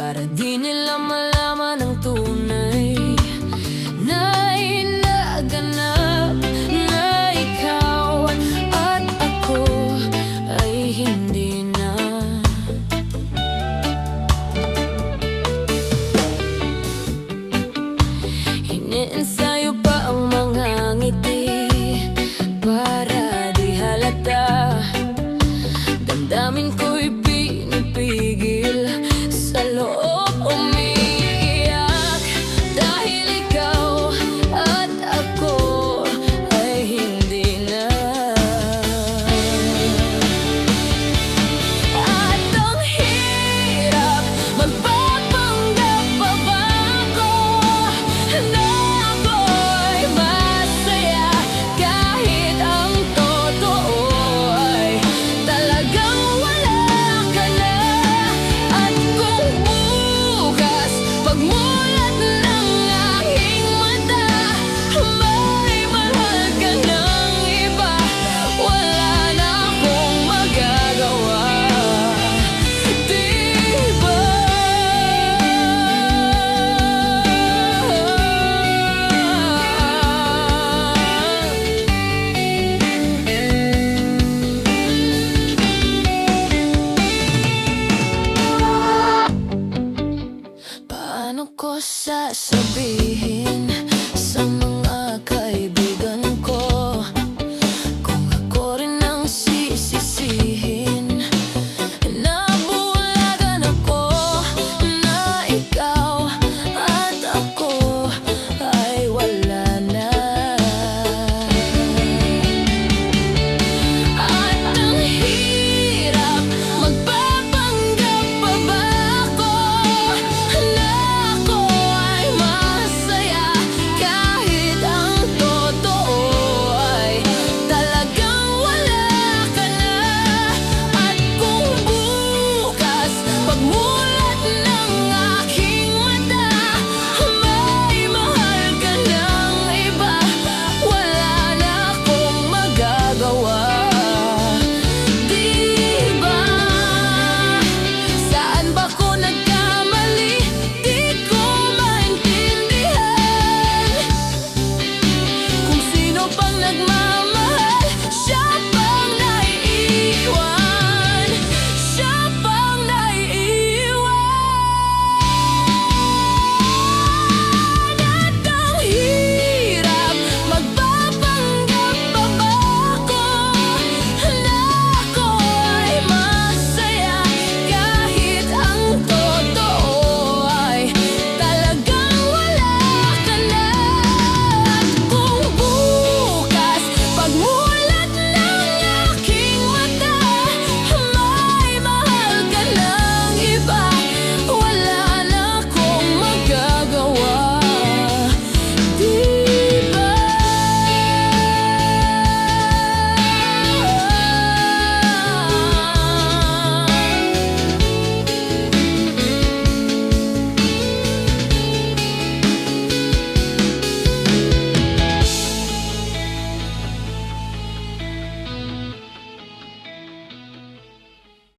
para di nila malaman ang tunay na hinaganap na ikaw at ako ay hindi na. Iniensayo pa ang mga ngiti para di halata. Damdamin ko'y pinipigil sa loob umiiyak, dahil ikaw at ako ay hindi na. At ang hirap magpapanggap pa ba ako na ako'y masaya, kahit ang totoo ay talagang wala ka na. At kung bukas pagmulat ng aking mata may mahal ka ng iba, wala na akong magagawa, di ba? Paano ko sasabihin